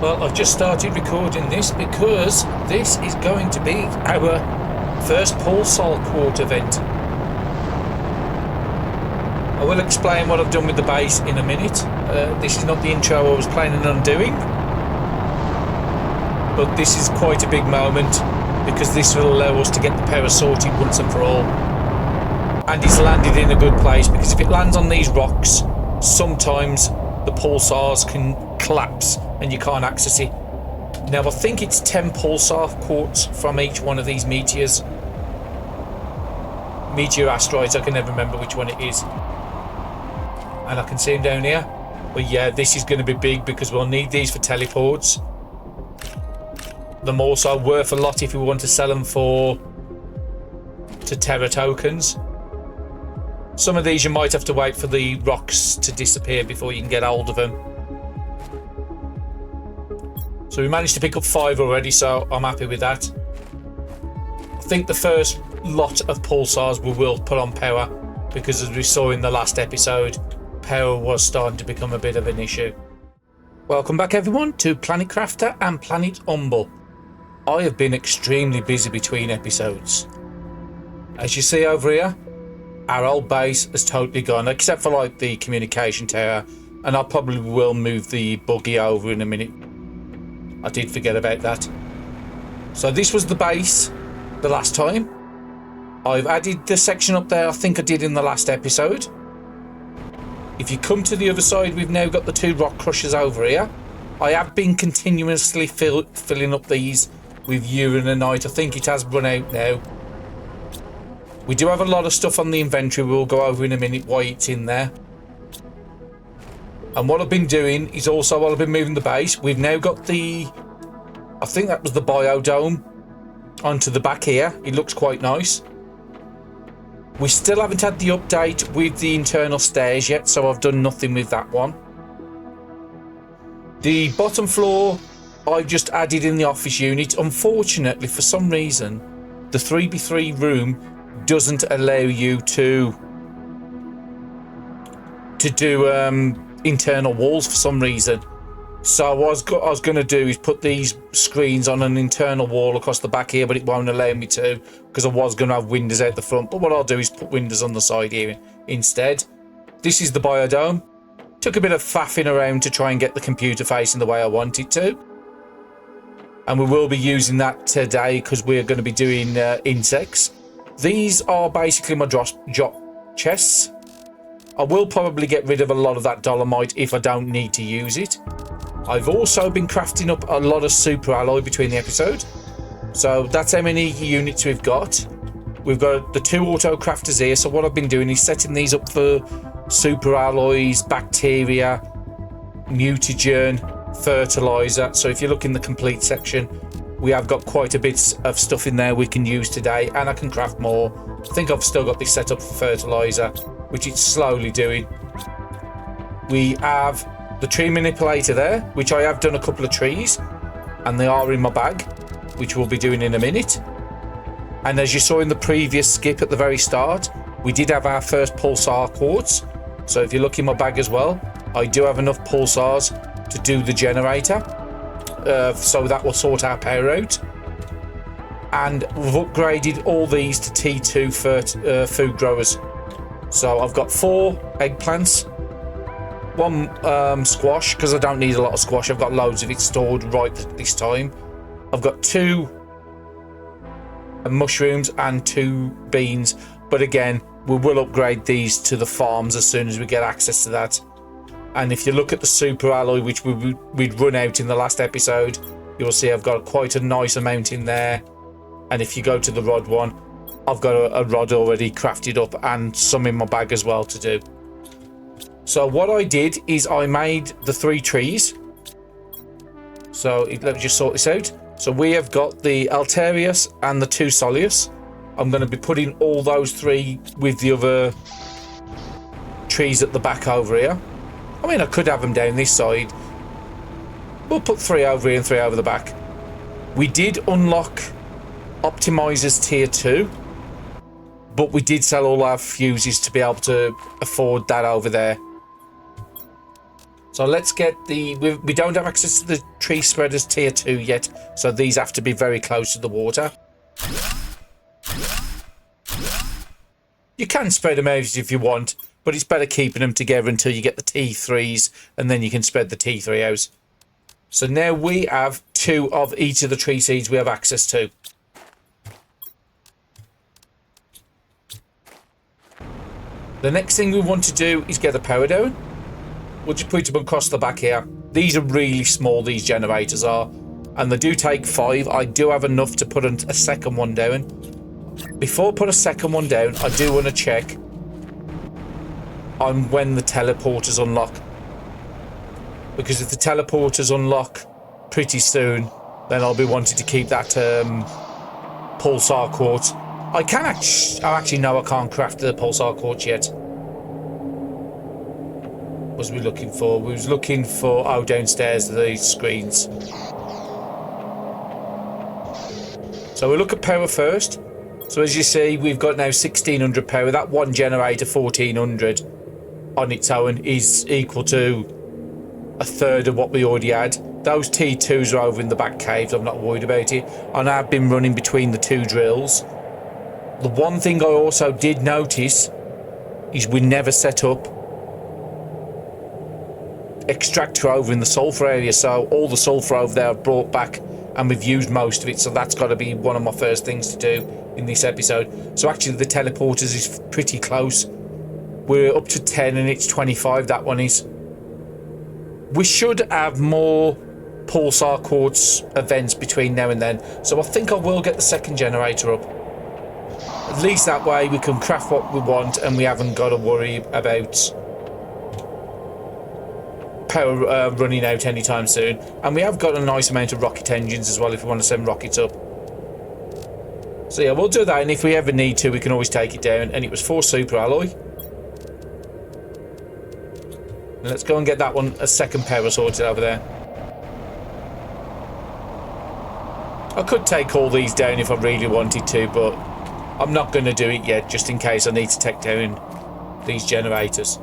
Well, I've just started recording this because this is going to be our first pulsar court event. I will explain what I've done with the base in a minute. This is not the intro I was planning on doing, but this is quite a big moment because this will allow us to get the power sorted once and for all. And it's landed in a good place because if it lands on these rocks, sometimes the pulsars can collapse and you can't access it. Now I think it's 10 pulsar quartz from each one of these meteor asteroids. I can never remember which one it is, and I can see them down here. But yeah, this is going to be big because we'll need these for teleports. They're also worth a lot if we want to sell them to Terra tokens. Some of these you might have to wait for the rocks to disappear before you can get hold of them. So we managed to pick up 5 already, so I'm happy with that. I think the first lot of pulsars we will put on power because, as we saw in the last episode, power was starting to become a bit of an issue. Welcome back everyone to Planet Crafter and Planet Humble. I have been extremely busy between episodes. As you see over here, our old base has totally gone, except for like the communication tower, and I probably will move the buggy over in a minute. I did forget about that. So this was the base the last time. I've added the section up there I think I did in the last episode. If you come to the other side, we've now got the 2 rock crushers over here. I have been continuously filling up these with uranite. I think it has run out now. We do have a lot of stuff on the inventory we'll go over in a minute why it's in there. And what I've been doing is also, while I've been moving the base, we've now got I think that was the biodome onto the back here. It looks quite nice. We still haven't had the update with the internal stairs yet, so I've done nothing with that one. The bottom floor I've just added in the office unit. Unfortunately, for some reason, the 3x3 room doesn't allow you to do internal walls for some reason. So what I was going to do is put these screens on an internal wall across the back here, but it won't allow me to because I was going to have windows out the front. But what I'll do is put windows on the side here instead. This is the biodome. Took a bit of faffing around to try and get the computer facing the way I want it to. And we will be using that today because we're going to be doing insects. These are basically my drop chests. I will probably get rid of a lot of that dolomite if I don't need to use it. I've also been crafting up a lot of super alloy between the episode. So that's how many units we've got. We've got the 2 auto crafters here. So what I've been doing is setting these up for super alloys, bacteria, mutagen, fertilizer. So if you look in the complete section, we have got quite a bit of stuff in there we can use today, and I can craft more. I think I've still got this set up for fertilizer, which it's slowly doing. We have the tree manipulator there, which I have done a couple of trees, and they are in my bag, which we'll be doing in a minute. And as you saw in the previous skip at the very start, we did have our first pulsar quartz. So if you look in my bag as well, I do have enough pulsars to do the generator. So that will sort our power out. And we've upgraded all these to T2 for food growers. So I've got 4 eggplants, 1 squash because I don't need a lot of squash. I've got loads of it stored right this time. I've got 2 mushrooms and 2 beans. But again, we will upgrade these to the farms as soon as we get access to that. And if you look at the super alloy, which we'd run out in the last episode, you'll see I've got quite a nice amount in there. And if you go to the rod one, I've got a rod already crafted up and some in my bag as well to do. So what I did is I made the 3 trees. So let me just sort this out. So we have got the Alterius and the 2 Soleus. I'm going to be putting all those 3 with the other trees at the back over here. I mean, I could have them down this side. We'll put 3 over here and 3 over the back. We did unlock Optimizers tier 2, but we did sell all our fuses to be able to afford that over there. So let's get we don't have access to the tree spreaders tier 2 yet, so these have to be very close to the water. You can spread them out if you want, but it's better keeping them together until you get the T3s, and then you can spread the T3 out. So now we have 2 of each of the tree seeds we have access to. The next thing we want to do is get the power down. We'll just put them across the back here. These are really small, these generators are, and they do take 5. I do have enough to put a second one down. Before I put a second one down, I do want to check on when the teleporters unlock. Because if the teleporters unlock pretty soon, then I'll be wanting to keep that pulsar quartz. I can actually no, I can't craft the pulsar quartz yet. What was we looking for? We was looking for downstairs these screens. So we'll look at power first. So as you see, we've got now 1600 power. That one generator 1400 on its own is equal to a third of what we already had. Those T2s are over in the back caves. I'm not worried about it. And I've been running between the 2 drills. The one thing I also did notice is we never set up extractor over in the sulphur area. So all the sulphur over there I've brought back, and we've used most of it. So that's got to be one of my first things to do in this episode. So actually the teleporters is pretty close. We're up to 10 and it's 25, that one is. We should have more pulsar quartz events between now and then. So I think I will get the second generator up. At least that way we can craft what we want and we haven't got to worry about power running out anytime soon. And we have got a nice amount of rocket engines as well if we want to send rockets up. So yeah, we'll do that, and if we ever need to, we can always take it down. And it was 4 super alloy. Let's go and get that one, a second power sorted over there. I could take all these down if I really wanted to, but I'm not going to do it yet, just in case I need to take down these generators.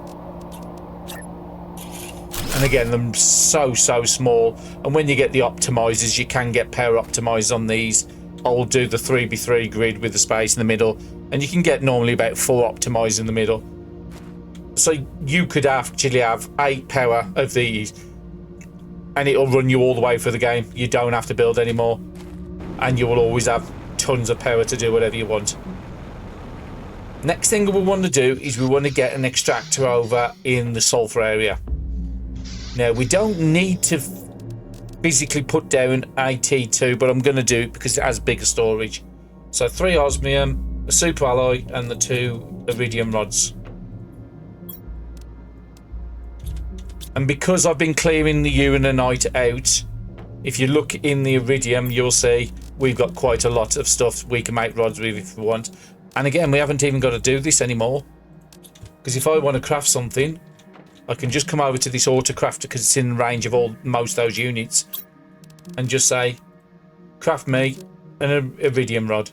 And again, they're so small. And when you get the optimizers, you can get power optimized on these. I'll do the 3x3 grid with the space in the middle, and you can get normally about 4 optimized in the middle. So you could actually have 8 power of these, and it'll run you all the way through the game. You don't have to build anymore, and you will always have tons of power to do whatever you want. Next thing we want to do is we want to get an extractor over in the sulphur area. Now, we don't need to physically put down a T2, but I'm going to do it because it has bigger storage. So 3 osmium, a super alloy, and the 2 iridium rods. And because I've been clearing the uranite out, if you look in the iridium, you'll see we've got quite a lot of stuff we can make rods with if we want. And again, we haven't even got to do this anymore. Because if I want to craft something, I can just come over to this auto crafter because it's in range of most of those units, and just say, craft me an iridium rod.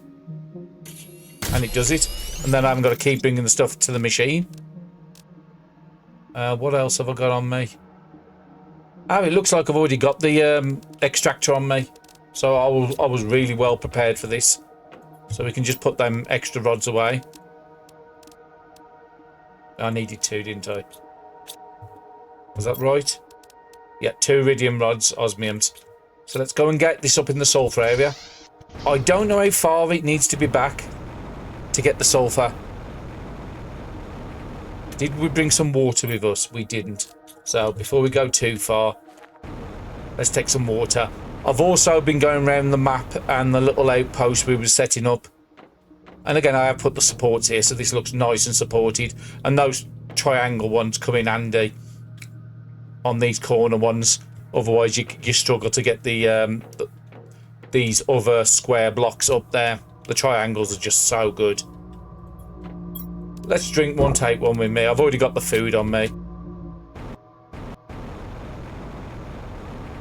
And it does it. And then I haven't got to keep bringing the stuff to the machine. What else have I got on me? Oh, it looks like I've already got the extractor on me. So I was really well prepared for this. So we can just put them extra rods away. I needed 2, didn't I? Was that right? Yeah, 2 iridium rods, osmiums. So let's go and get this up in the sulphur area. I don't know how far it needs to be back to get the sulphur. Did we bring some water with us? We didn't. So before we go too far, let's take some water. I've also been going around the map and the little outpost we were setting up. And again, I have put the supports here, so this looks nice and supported. And those triangle ones come in handy on these corner ones. Otherwise, you struggle to get these other square blocks up there. The triangles are just so good. Let's drink one, take one with me. I've already got the food on me.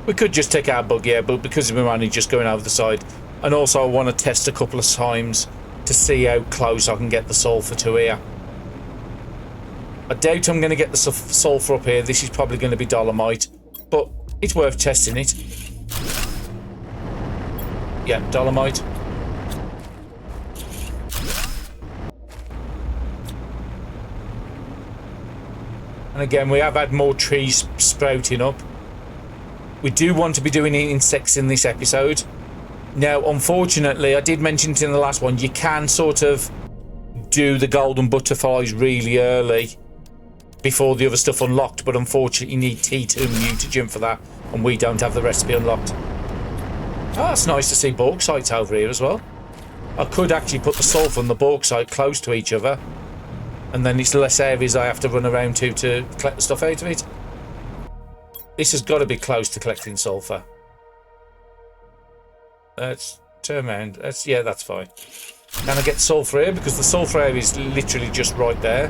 We could just take our bug, yeah, but because we're only just going over the side. And also I want to test a couple of times to see how close I can get the sulphur to here. I doubt I'm going to get the sulphur up here. This is probably going to be dolomite, but it's worth testing it. Yeah, dolomite. And again, we have had more trees sprouting up. We do want to be doing insects in this episode. Now, unfortunately, I did mention it in the last one, you can sort of do the golden butterflies really early before the other stuff unlocked, but unfortunately you need T2 mutagen for that, and we don't have the recipe unlocked. Oh, it's nice to see bauxites over here as well. I could actually put the sulphur and the bauxite close to each other, and then it's less areas I have to run around to collect the stuff out of it. This has got to be close to collecting sulphur. Let's turn around. Yeah, that's fine. Can I get sulphur here? Because the sulphur area is literally just right there.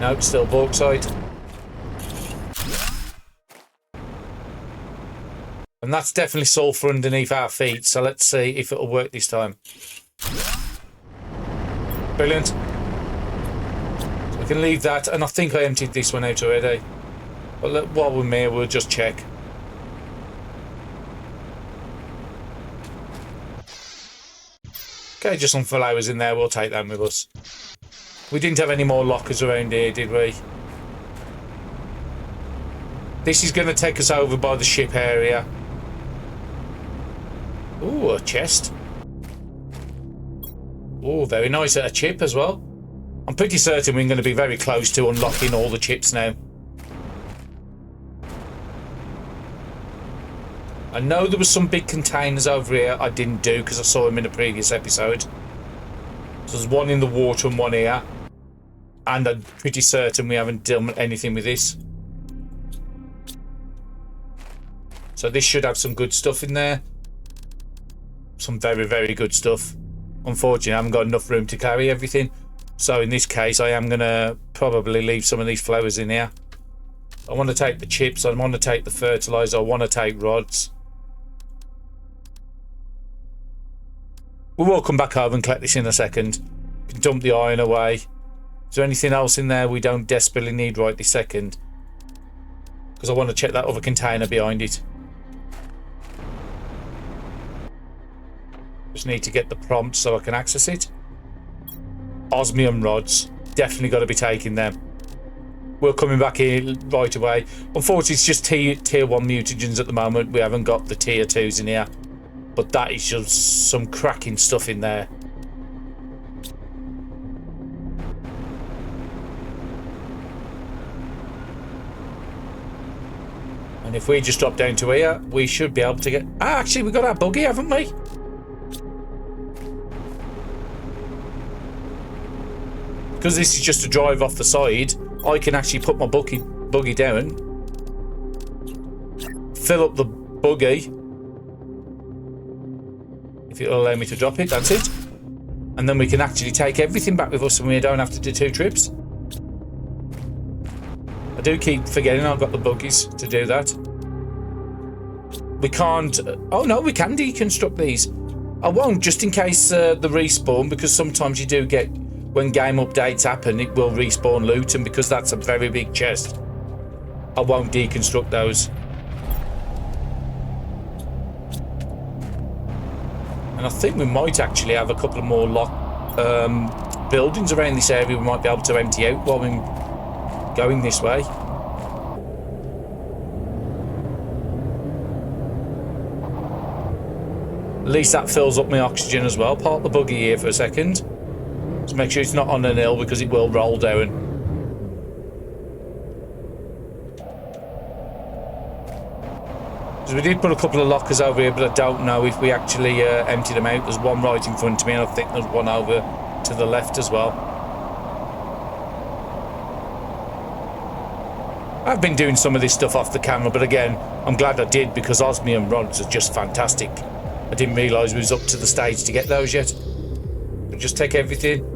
Nope, still bauxite. And that's definitely sulphur underneath our feet, so let's see if it'll work this time. Brilliant. So we can leave that, and I think I emptied this one out already. But while we're here, we'll just check. Okay, just some flowers in there, we'll take them with us. We didn't have any more lockers around here, did we? This is going to take us over by the ship area. Ooh, a chest. Ooh, very nice. A chip as well. I'm pretty certain we're going to be very close to unlocking all the chips now. I know there was some big containers over here I didn't do because I saw them in a previous episode. So there's one in the water and one here. And I'm pretty certain we haven't done anything with this. So this should have some good stuff in there. Some very, very good stuff. Unfortunately, I haven't got enough room to carry everything. So in this case, I am going to probably leave some of these flowers in here. I want to take the chips. I want to take the fertilizer. I want to take rods. We will come back over and collect this in a second. Dump the iron away. Is there anything else in there we don't desperately need right this second? Because I want to check that other container behind it. Just need to get the prompt so I can access it. Osmium rods. Definitely got to be taking them. We're coming back here right away. Unfortunately, it's just tier 1 mutagens at the moment. We haven't got the tier 2s in here. But that is just some cracking stuff in there. And if we just drop down to here, we should be able to get... Ah, actually, we've got our buggy, haven't we? Because this is just a drive off the side, I can actually put my buggy down, fill up the buggy, if it'll allow me to drop it, that's it. And then we can actually take everything back with us and we don't have to do 2 trips. I do keep forgetting I've got the buggies to do that. We can't... Oh no, we can deconstruct these. I won't, just in case the respawn, because sometimes you do get... When game updates happen, it will respawn loot, and because that's a very big chest, I won't deconstruct those. And I think we might actually have a couple of more buildings around this area we might be able to empty out while we're going this way. At least that fills up my oxygen as well. Park the buggy here for a second. To make sure it's not on an hill because it will roll down. So we did put a couple of lockers over here, but I don't know if we actually emptied them out. There's one right in front of me, and I think there's one over to the left as well. I've been doing some of this stuff off the camera, but again, I'm glad I did because osmium rods are just fantastic. I didn't realise we was up to the stage to get those yet. But just take everything.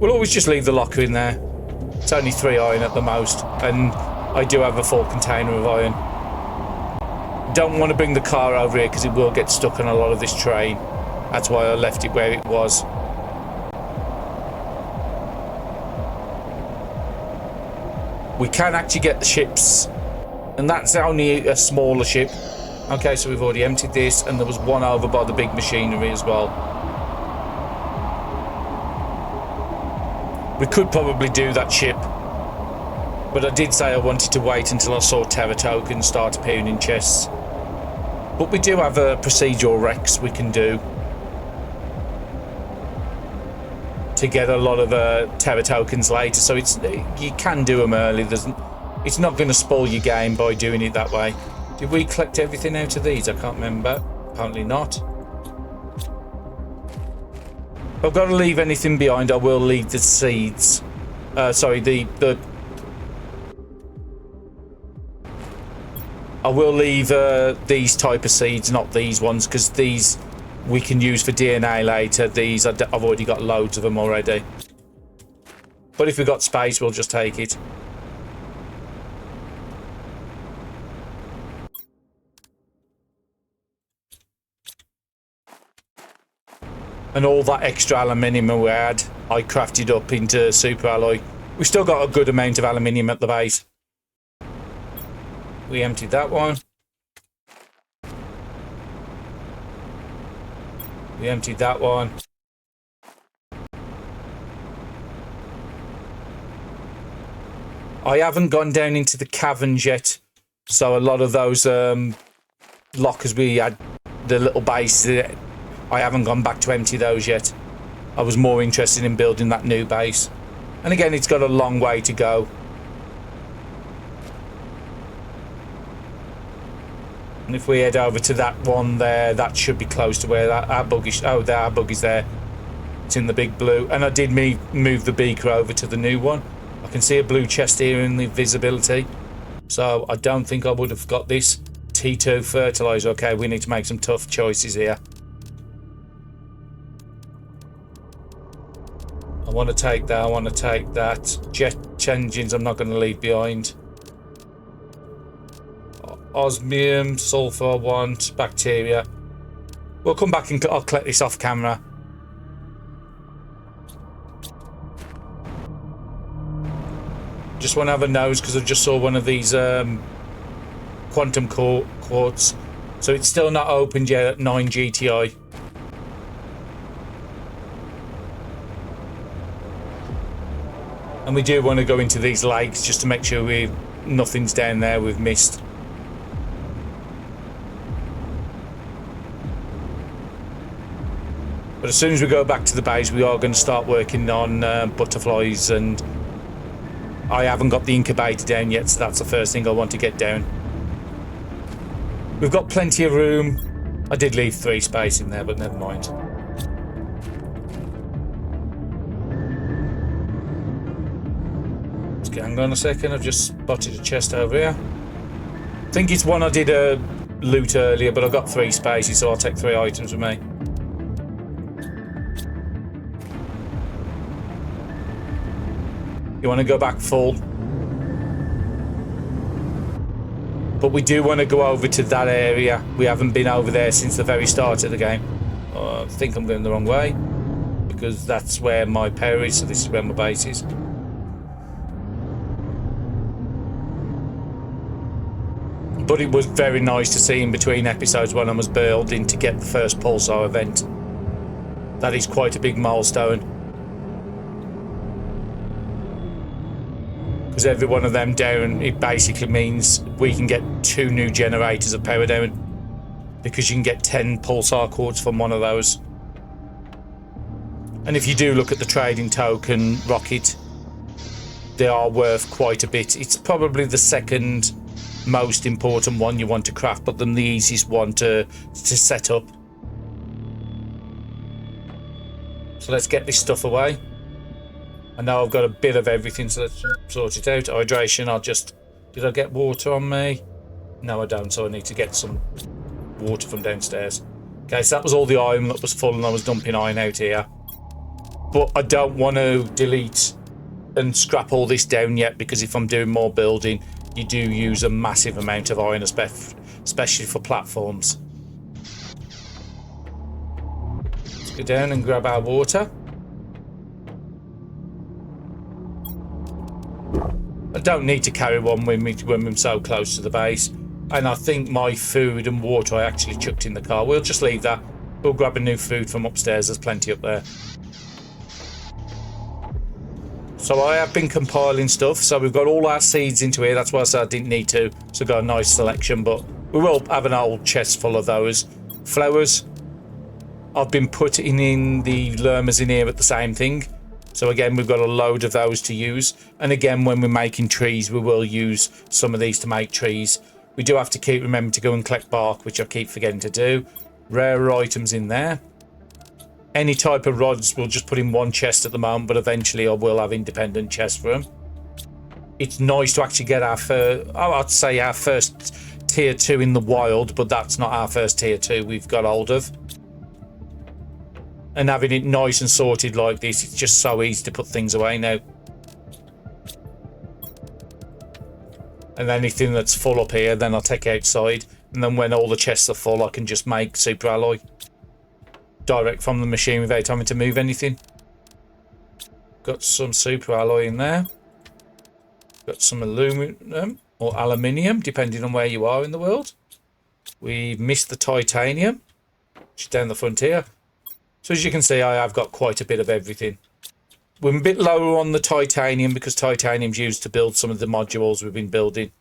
We'll always just leave the locker in there. It's only 3 iron at the most, and I do have a full container of iron. Don't want to bring the car over here because it will get stuck on a lot of this terrain. That's why I left it where it was. We can actually get the ships, and that's only a smaller ship. Okay, so we've already emptied this, and there was one over by the big machinery as well. We could probably do that ship, but I did say I wanted to wait until I saw Terra tokens start appearing in chests. But we do have a procedural Rex we can do to get a lot of Terra tokens later, so you can do them early. It's not going to spoil your game by doing it that way. Did we collect everything out of these? I can't remember. Apparently not. If I've got to leave anything behind, I will leave the seeds. Sorry, I will leave these type of seeds, not these ones, because these we can use for DNA later. These, I've already got loads of them already. But if we've got space, we'll just take it. And all that extra aluminium we had, I crafted up into super alloy. We've still got a good amount of aluminium at the base. We emptied that one. We emptied that one. I haven't gone down into the caverns yet, so a lot of those lockers we had, the little base, I haven't gone back to empty those yet. I was more interested in building that new base, and again, it's got a long way to go. And if we head over to that one there, that should be close to where our buggy... Oh, there, our buggy's there. It's in the big blue. And I did move the beaker over to the new one. I can see a blue chest here in the visibility. So I don't think I would have got this. T2 fertilizer. Okay, we need to make some tough choices here. I want to take that. I want to take that. Jet engines I'm not going to leave behind. Osmium, sulfur I want, bacteria. We'll come back and I'll collect this off camera. Just want to have a nose because I just saw one of these quantum quartz. So it's still not opened yet at 9 GTI. And we do want to go into these lakes just to make sure nothing's down there we've missed. But as soon as we go back to the base, we are going to start working on butterflies, and I haven't got the incubator down yet, so that's the first thing I want to get down. We've got plenty of room. I did leave 3 space in there, but never mind. Okay, hang on a second, I've just spotted a chest over here. I think it's one I did loot earlier, but I've got 3 spaces, so I'll take 3 items with me. You want to go back full, but we do want to go over to that area. We haven't been over there since the very start of the game. I think I'm going the wrong way because that's where my power is, so this is where my base is. But it was very nice to see in between episodes when I was building to get the first pulsar event. That is quite a big milestone. Because every one of them down, it basically means we can get 2 new generators of power down, because you can get 10 pulsar cords from one of those. And if you do look at the trading token rocket, they are worth quite a bit. It's probably the second most important one you want to craft, but then the easiest one to set up. So let's get this stuff away. I know I've got a bit of everything, so let's sort it out. Hydration, did I get water on me? No, I don't, so I need to get some water from downstairs. Okay, so that was all the iron that was full, and I was dumping iron out here. But I don't want to delete and scrap all this down yet, because if I'm doing more building, you do use a massive amount of iron, especially for platforms. Let's go down and grab our water. I don't need to carry one with me when I'm so close to the base. And I think my food and water I actually chucked in the car. We'll just leave that. We'll grab a new food from upstairs. There's plenty up there. So I have been compiling stuff. So we've got all our seeds into here. That's why I said I didn't need to. So we've got a nice selection. But we will have an old chest full of those. Flowers. I've been putting in the lermas in here at the same thing. So again, we've got a load of those to use. And again, when we're making trees, we will use some of these to make trees. We do have to keep remembering to go and collect bark, which I keep forgetting to do. Rare items in there. Any type of rods, we'll just put in one chest at the moment, but eventually I will have independent chests for them. It's nice to actually get our first, I'd say our first tier 2 in the wild, but that's not our first tier 2 we've got hold of. And having it nice and sorted like this, it's just so easy to put things away now. And anything that's full up here, then I'll take outside. And then when all the chests are full, I can just make super alloy. Direct from the machine without having to move anything. Got some super alloy in there. Got some aluminum or aluminium, depending on where you are in the world. We've missed the titanium, which is down the front here. So as you can see, I have got quite a bit of everything. We're a bit lower on the titanium because titanium's used to build some of the modules we've been building.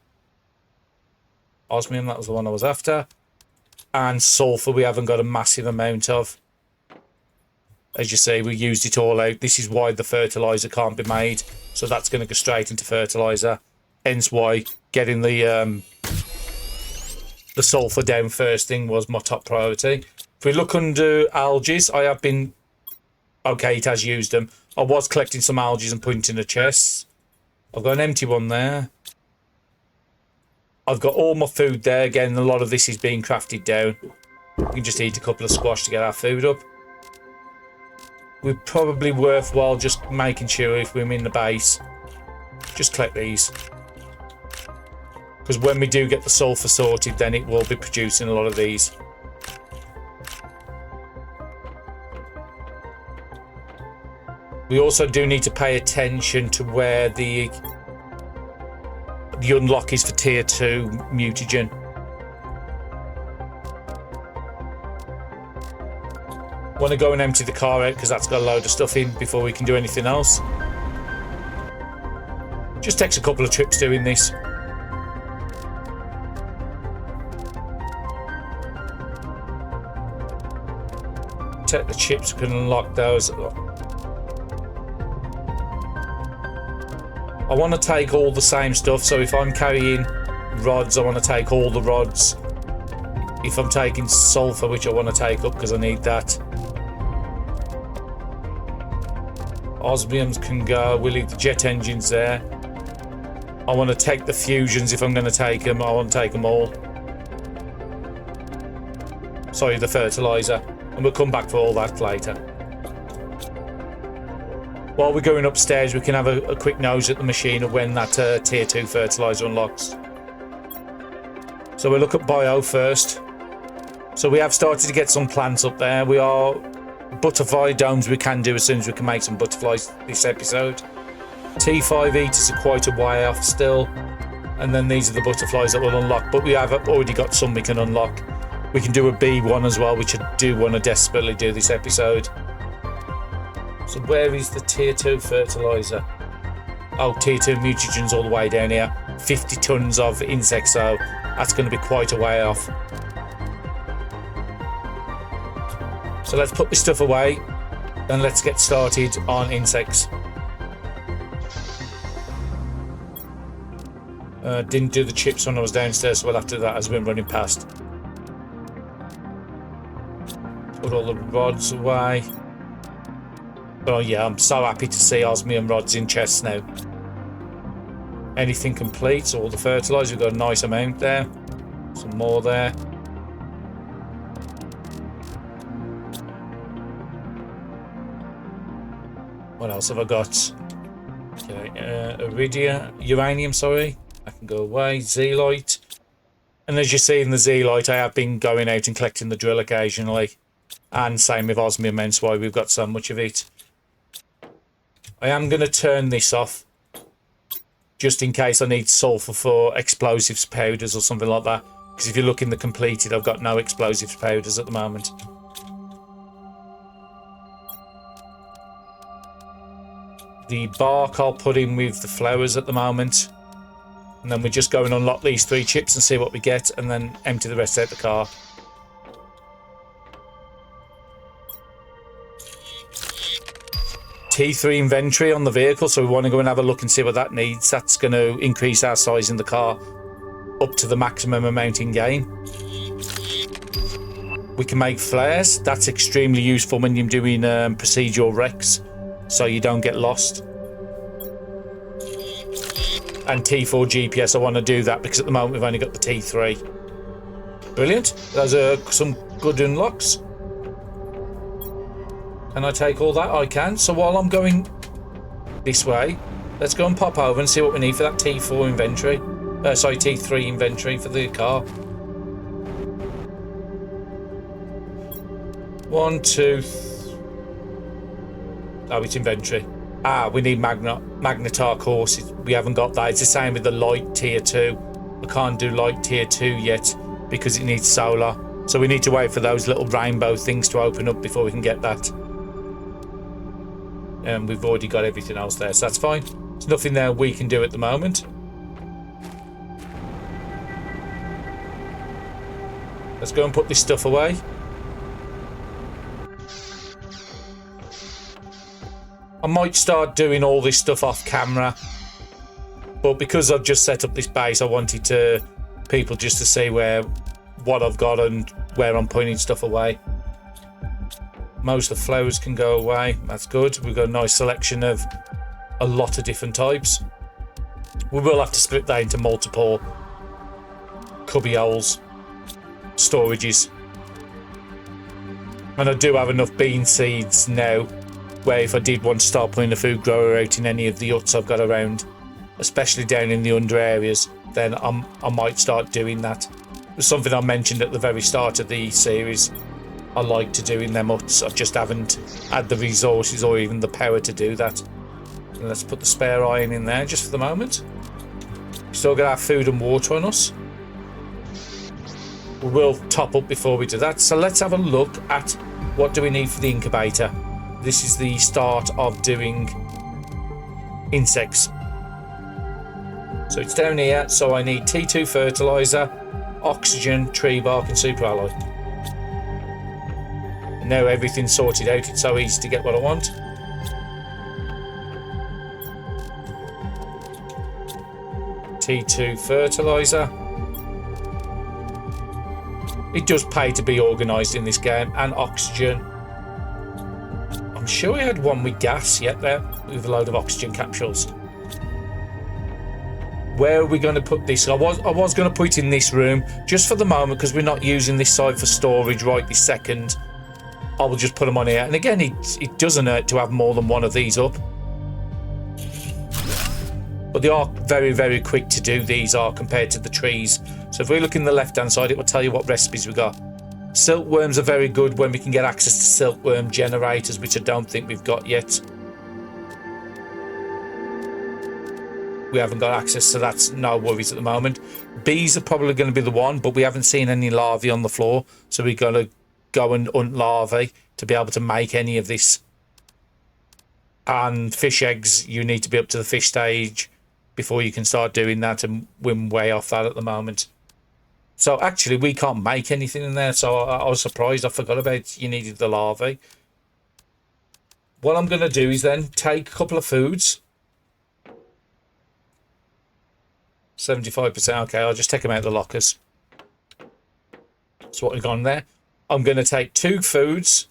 Osmium, that was the one I was after. And sulphur we haven't got a massive amount of. As you see, we used it all out. This is why the fertilizer can't be made. So that's going to go straight into fertilizer. Hence why getting the sulphur down first thing was my top priority. If we look under algae, I have been... Okay, it has used them. I was collecting some algae and putting in the chests. I've got an empty one there. I've got all my food there. Again, a lot of this is being crafted down. We can just eat a couple of squash to get our food up. We're probably worthwhile just making sure if we're in the base, just collect these. Because when we do get the sulphur sorted, then it will be producing a lot of these. We also do need to pay attention to where the unlock is for tier 2 mutagen. Want to go and empty the car out because that's got a load of stuff in before we can do anything else. Just takes a couple of trips doing this. Take the chips, we can unlock those. I want to take all the same stuff, so if I'm carrying rods, I want to take all the rods. If I'm taking sulphur, which I want to take up because I need that. Osmiums can go, we'll leave the jet engines there. I want to take the fusions if I'm going to take them, I want to take them all. Sorry, the fertilizer. And we'll come back for all that later. While we're going upstairs, we can have a quick nose at the machine of when that tier 2 fertilizer unlocks. So we'll look at bio first. So we have started to get some plants up there. We are butterfly domes we can do as soon as we can make some butterflies this episode. T5 eaters are quite a way off still. And then these are the butterflies that will unlock. But we have already got some we can unlock. We can do a B1 as well, which I do want to desperately do this episode. So where is the tier 2 fertilizer? Oh, tier 2 mutagens all the way down here. 50 tons of insects, so that's going to be quite a way off. So let's put this stuff away and let's get started on insects. Didn't do the chips when I was downstairs, so we'll have to do that as we're running past. Put all the rods away. Oh yeah, I'm so happy to see osmium rods in chests now. Anything complete, all the fertilizer, we've got a nice amount there. Some more there. What else have I got? Okay, uranium, sorry. That can go away. Zeolite. And as you see in the zeolite, I have been going out and collecting the drill occasionally. And same with osmium, hence why we've got so much of it. I am going to turn this off. Just in case I need sulphur for explosives powders or something like that. Because if you look in the completed, I've got no explosives powders at the moment. The bark I'll put in with the flowers at the moment. And then we just go and unlock these 3 chips and see what we get, and then empty the rest out the car. T3 inventory on the vehicle, so we want to go and have a look and see what that needs. That's going to increase our size in the car up to the maximum amount in game. We can make flares. That's extremely useful when you're doing procedural wrecks, so you don't get lost. And T4 GPS, I want to do that because at the moment we've only got the T3. Brilliant. Those are some good unlocks. Can I take all that? I can. So while I'm going this way, let's go and pop over and see what we need for that T4 inventory. Sorry, T3 inventory for the car. 1, 2... Oh, it's inventory. Ah, we need magnetar courses. We haven't got that. It's the same with the light tier 2. I can't do light tier 2 yet because it needs solar. So we need to wait for those little rainbow things to open up before we can get that. And we've already got everything else there, so that's fine. There's nothing there we can do at the moment. Let's go and put this stuff away. I might start doing all this stuff off camera, but because I've just set up this base, I wanted people just to see what I've got and where I'm putting stuff away. Most of the flowers can go away. That's good. We've got a nice selection of a lot of different types. We will have to split that into multiple cubby holes, storages. And I do have enough bean seeds now where if I did want to start putting a food grower out in any of the huts I've got around, especially down in the under areas, then I might start doing that. It was something I mentioned at the very start of the series. I like to do in them huts. I just haven't had the resources or even the power to do that. And let's put the spare iron in there just for the moment. Still got our food and water on us. We will top up before we do that. So let's have a look at what do we need for the incubator. This is the start of doing insects. So it's down here. So I need T2 fertilizer, oxygen, tree bark and superalloy. And now everything's sorted out. It's so easy to get what I want. T2 fertilizer. It does pay to be organised in this game. And oxygen. I'm sure we had one with gas yet there, with a load of oxygen capsules. Where are we going to put this? I was going to put it in this room just for the moment because we're not using this side for storage right this second. I will just put them on here. And again, it doesn't hurt to have more than one of these up. But they are very, very quick to do, these are, compared to the trees. So if we look in the left-hand side, it will tell you what recipes we got. Silkworms are very good when we can get access to silkworm generators, which I don't think we've got yet. We haven't got access, so that's no worries at the moment. Bees are probably going to be the one, but we haven't seen any larvae on the floor. So we've got to go and hunt larvae to be able to make any of this. And fish eggs, you need to be up to the fish stage before you can start doing that, and we're way off that at the moment. So actually we can't make anything in there, so I was surprised. I forgot about you needed the larvae. What I'm going to do is then take a couple of foods. 75%, okay, I'll just take them out of the lockers. That's what we've got in there. I'm going to take 2 foods.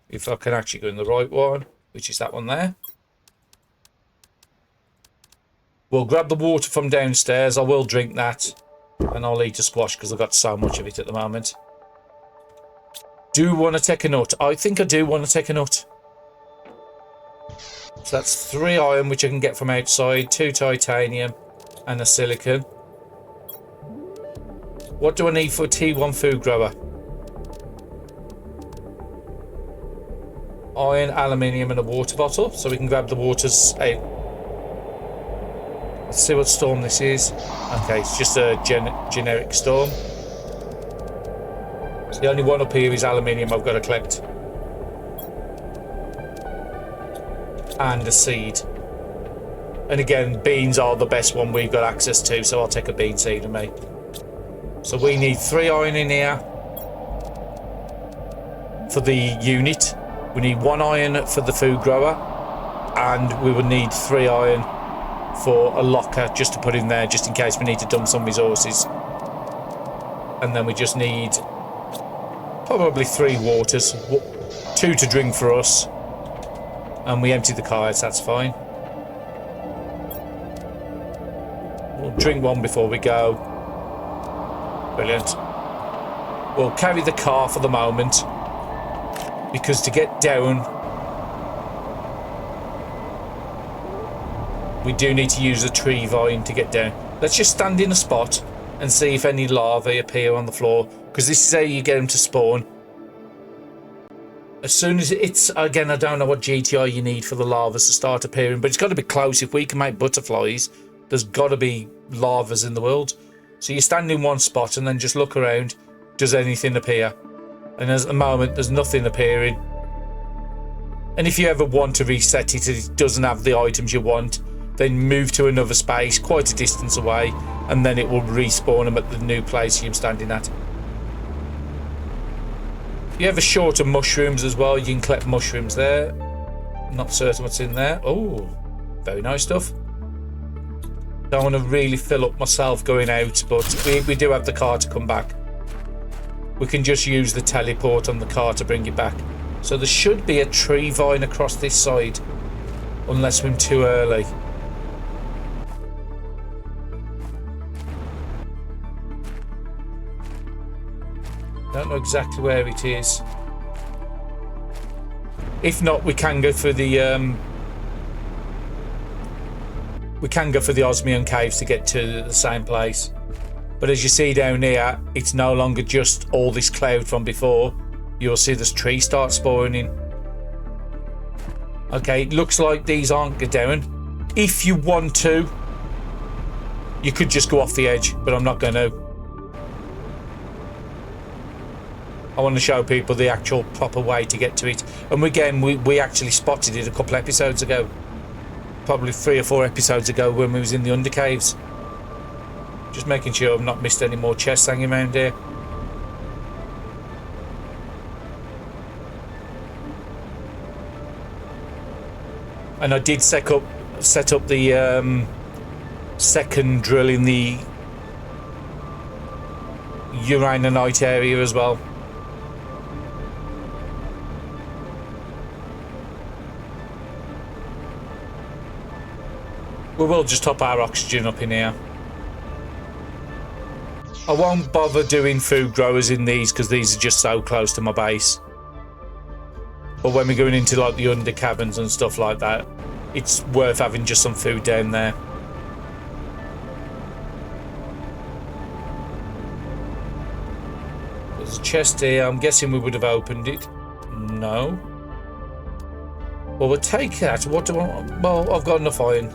If I can actually go in the right one, which is that one there. We'll grab the water from downstairs. I will drink that. And I'll eat a squash because I've got so much of it at the moment. Do want to take a nut? I think I do want to take a nut. So that's 3 iron, which I can get from outside, 2 titanium, and a silicon. What do I need for a T1 food grower? Iron, aluminium, and a water bottle. So we can grab the waters out. Let's see what storm this is. Okay, it's just a generic storm. So the only one up here is aluminium I've got to collect. And a seed. And again, beans are the best one we've got access to, so I'll take a bean seed with me. So we need 3 iron in here for the unit. We need 1 iron for the food grower, and we would need 3 iron for a locker just to put in there, just in case we need to dump some resources. And then we just need probably 3 waters, 2 to drink for us, and we empty the cars. That's fine. We'll drink 1 before we go. Brilliant. We'll carry the car for the moment, because to get down we do need to use a tree vine to get down. Let's just stand in a spot and see if any larvae appear on the floor, because this is how you get them to spawn. As soon as it's, again, I don't know what GTI you need for the larvae to start appearing, but it's got to be close. If we can make butterflies, there's got to be larvae in the world. So you stand in one spot and then just look around. Does anything appear? And at the moment, there's nothing appearing. And if you ever want to reset it and it doesn't have the items you want, then move to another space quite a distance away, and then it will respawn them at the new place you're standing at. If you have a short of mushrooms as well, you can collect mushrooms there. Not certain what's in there. Oh, very nice stuff. Don't want to really fill up myself going out, but we do have the car to come back. We can just use the teleport on the car to bring it back. So there should be a tree vine across this side, unless we're too early. Don't know exactly where it is. If not, we can go for the Osmium Caves to get to the same place. But as you see down here, it's no longer just all this cloud from before. You'll see this tree start spawning. Okay, it looks like these aren't go down. If you want to, you could just go off the edge, but I'm not going to. I want to show people the actual proper way to get to it. And again, we actually spotted it a couple episodes ago. Probably 3 or 4 episodes ago when we was in the undercaves. Just making sure I've not missed any more chests hanging around here. And I did set up the second drill in the Uraninite area as well. We will just top our oxygen up in here. I won't bother doing food growers in these because these are just so close to my base. But when we're going into like the under caverns and stuff like that, it's worth having just some food down there. There's a chest here. I'm guessing we would have opened it. No. Well, we'll take that. What do I... Well, I've got enough iron.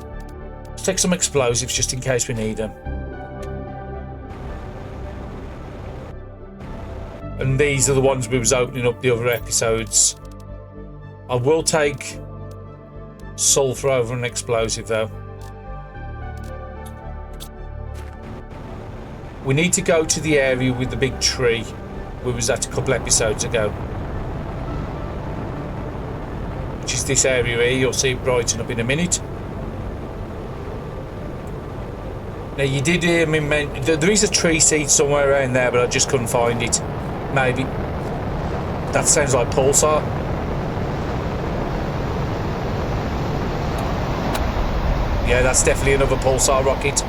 Let's take some explosives just in case we need them. And these are the ones we was opening up the other episodes. I will take sulphur over an explosive though. We need to go to the area with the big tree we was at a couple episodes ago. Which is this area here. You'll see it brighten up in a minute. Now you did hear me mention there is a tree seed somewhere around there, but I just couldn't find it. Maybe. That sounds like pulsar. Yeah, that's definitely another pulsar rocket.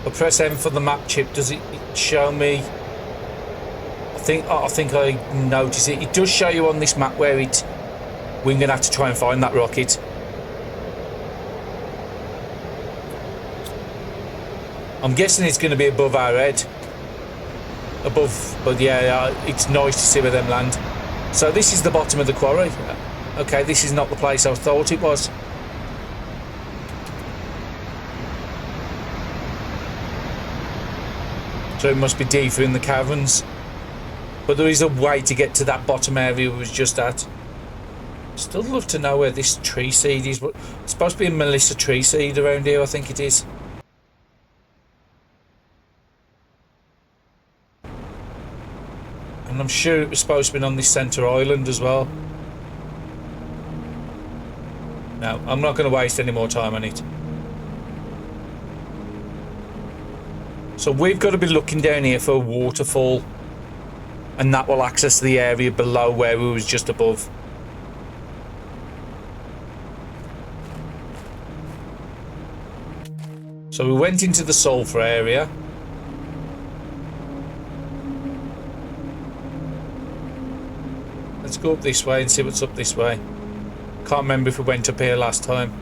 I press M for the map chip. Does it show me? I think I notice it. It does show you on this map where it. We're going to have to try and find that rocket. I'm guessing it's going to be above our head. above, but yeah, it's nice to see where them land. So this is the bottom of the quarry. Okay, this is not the place I thought it was. So it must be deeper in the caverns. But there is a way to get to that bottom area we was just at. Still love to know where this tree seed is. But it's supposed to be a Melissa tree seed around here, I think it is. And I'm sure it was supposed to be on this centre island as well. No, I'm not going to waste any more time on it. So we've got to be looking down here for a waterfall. And that will access the area below where we was just above. So we went into the Sulphur area. Let's go up this way and see what's up this way. Can't remember if we went up here last time.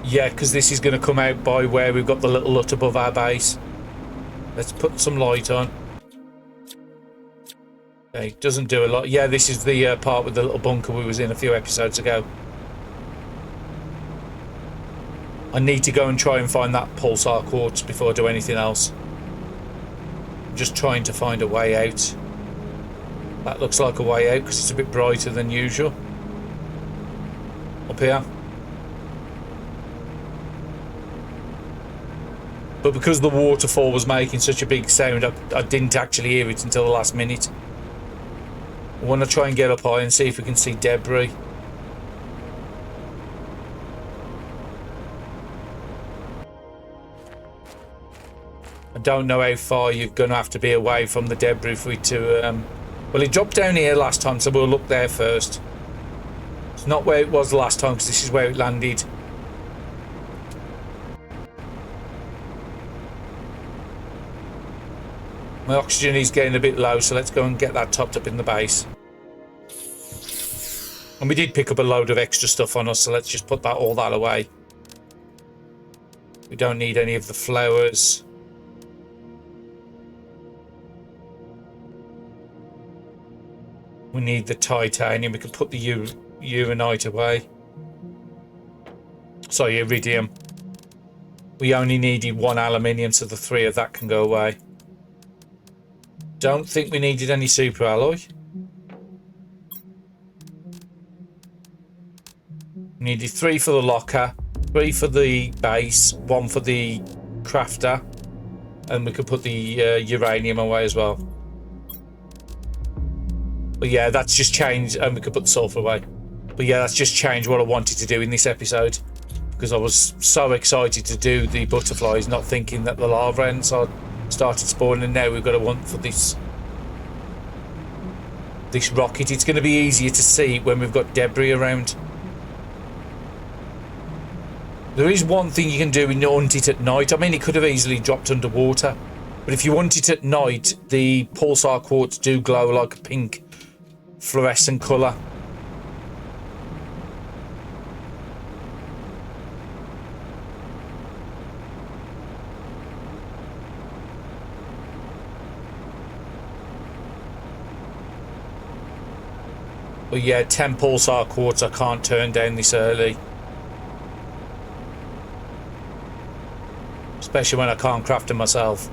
Yeah, because this is going to come out by where we've got the little hut above our base. Let's put some light on. Okay, doesn't do a lot. Yeah, this is the part with the little bunker we was in a few episodes ago. I need to go and try and find that pulsar quartz before I do anything else. I'm just trying to find a way out. That looks like a way out because it's a bit brighter than usual. Up here. But because the waterfall was making such a big sound, I didn't actually hear it until the last minute. I want to try and get up high and see if we can see debris. I don't know how far you're going to have to be away from the debris for it to... Well, it dropped down here last time, so we'll look there first. It's not where it was last time, because this is where it landed. My oxygen is getting a bit low, so let's go and get that topped up in the base. And we did pick up a load of extra stuff on us, so let's just put all that away. We don't need any of the flowers. We need the titanium. We can put the uranite away. Sorry, iridium. We only needed 1 aluminium, so the 3 of that can go away. Don't think we needed any super alloy. We needed 3 for the locker, 3 for the base, 1 for the crafter, and we could put the uranium away as well. But yeah, that's just changed, and we could put the sulfur away. But yeah, that's just changed what I wanted to do in this episode, because I was so excited to do the butterflies, not thinking that the larva ants started spawning, and now we've got to want for this rocket. It's going to be easier to see when we've got debris around. There is one thing you can do when you hunt it at night. I mean, it could have easily dropped underwater, but if you hunt it at night, the pulsar quartz do glow like a pink fluorescent colour. But yeah, 10 pulsar quartz I can't turn down this early. Especially when I can't craft them myself.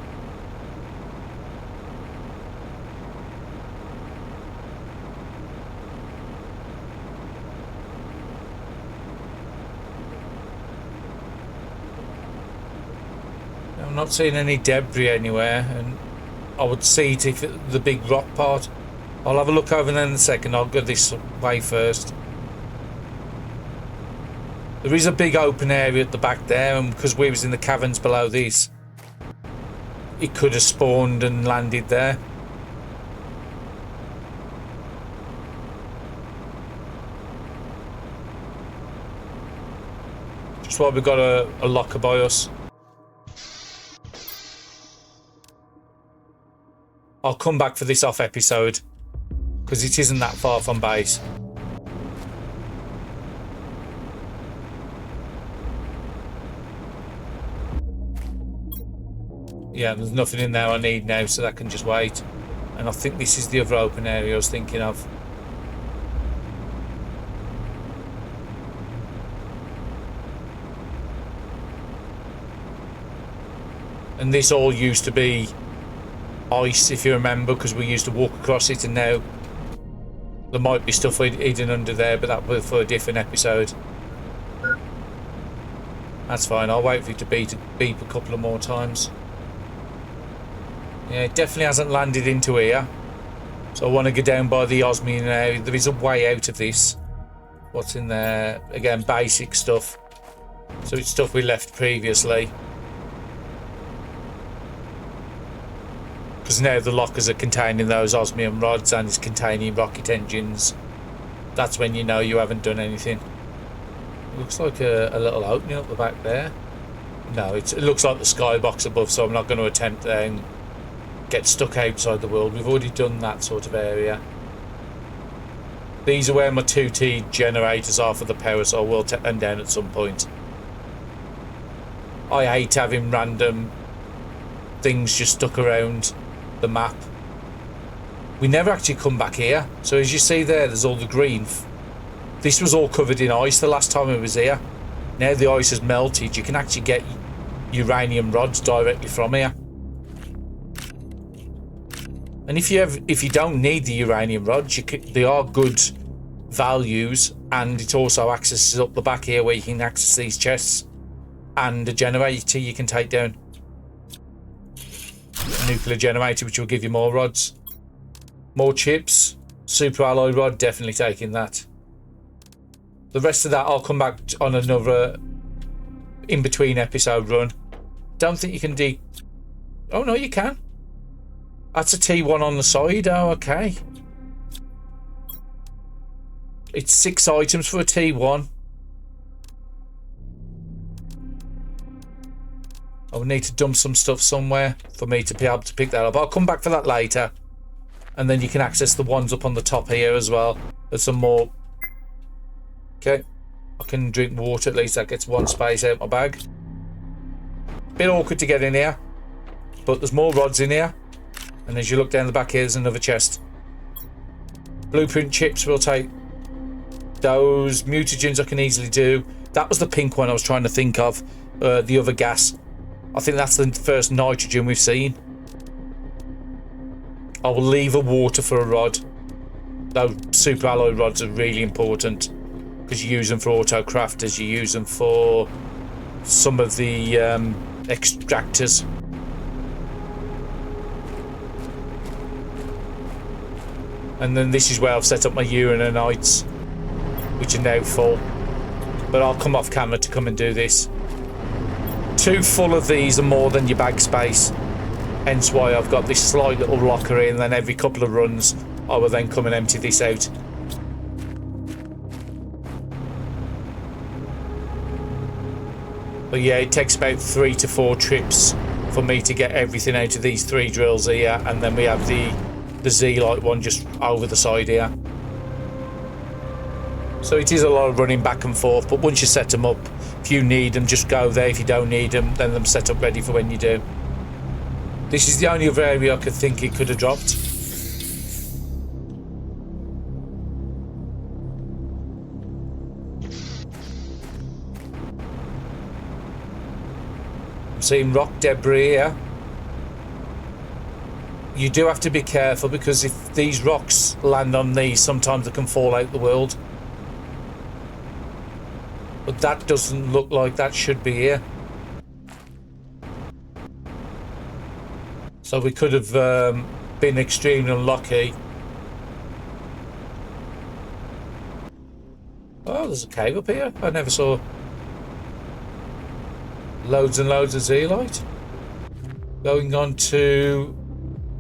I'm not seeing any debris anywhere, and I would see it if the big rock part. I'll have a look over there in a second. I'll go this way first. There is a big open area at the back there, and because we was in the caverns below this, it could have spawned and landed there. Just while we've got a locker by us. I'll come back for this off episode, because it isn't that far from base. Yeah, there's nothing in there I need now, so that can just wait. And I think this is the other open area I was thinking of. And this all used to be ice, if you remember, because we used to walk across it, and now there might be stuff hidden under there, but that was for a different episode. That's fine, I'll wait for you to beep a couple of more times. Yeah, it definitely hasn't landed into here. So I want to go down by the osmium now. There is a way out of this. What's in there? Again, basic stuff. So it's stuff we left previously. Because now the lockers are containing those osmium rods and it's containing rocket engines. That's when you know you haven't done anything. It looks like a little opening up the back there. No, it looks like the skybox above, so I'm not going to attempt that and get stuck outside the world. We've already done that sort of area. These are where my 2T generators are for the power, so I will take them down at some point. I hate having random things just stuck around the map. We never actually come back here, so as you see there's all the green. This was all covered in ice the last time I was here. Now the ice has melted, you can actually get uranium rods directly from here. And if you don't need the uranium rods, they are good values, and it also accesses up the back here where you can access these chests and a generator you can take down. A nuclear generator, which will give you more rods. More chips. Super alloy rod, definitely taking that. The rest of that I'll come back on another in-between episode run. Don't think you can Oh no, you can. That's a T1 on the side. Oh, okay. It's 6 items for a T1. I would need to dump some stuff somewhere for me to be able to pick that up. I'll come back for that later. And then you can access the ones up on the top here as well. There's some more. Okay. I can drink water, at least that gets one space out my bag. Bit awkward to get in here. But there's more rods in here. And as you look down the back here, there's another chest. Blueprint chips, we'll take those. Mutagens I can easily do. That was the pink one I was trying to think of. The other gas. I think that's the first nitrogen we've seen. I will leave a water for a rod. Those super alloy rods are really important because you use them for auto crafters. You use them for some of the extractors. And then this is where I've set up my urananites, which are now full. But I'll come off camera to come and do this. 2 full of these are more than your bag space. Hence why I've got this slight little locker in, and then every couple of runs I will then come and empty this out. But yeah, it takes about 3 to 4 trips for me to get everything out of these 3 drills here, and then we have the Z-Light one just over the side here. So it is a lot of running back and forth, but once you set them up, if you need them, just go there. If you don't need them, then them set up ready for when you do. This is the only other area I could think it could have dropped. I'm seeing rock debris here. You do have to be careful because if these rocks land on these, sometimes they can fall out the world. But that doesn't look like that should be here. So we could have been extremely unlucky. Oh, there's a cave up here. I never saw. Loads and loads of Z-Light. Going on to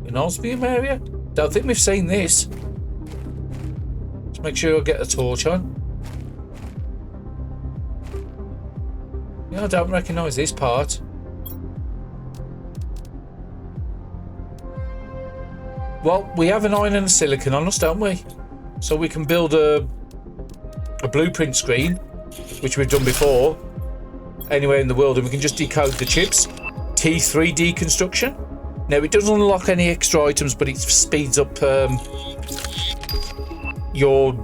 an osmium area. Don't think we've seen this. Let's make sure I get a torch on. Yeah, I don't recognise this part. Well, we have an iron and a silicon on us, don't we? So we can build a blueprint screen, which we've done before, anywhere in the world, and we can just decode the chips. T3 deconstruction. Now, it doesn't unlock any extra items, but it speeds up your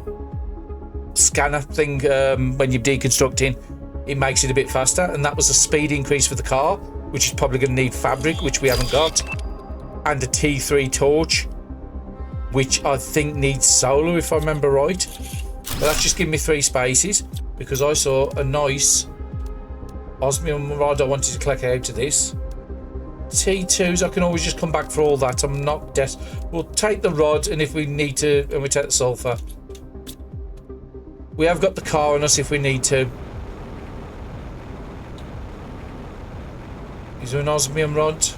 scanner thing when you're deconstructing. It makes it a bit faster, and that was a speed increase for the car, which is probably going to need fabric, which we haven't got, and a T3 torch, which I think needs solar, if I remember right. But that's just giving me 3 spaces, because I saw a nice osmium rod I wanted to collect out of this. T2s, I can always just come back for all that. I'm not we'll take the rod, and if we need to, and we take the sulphur. We have got the car on us if we need to. Is there an osmium rod?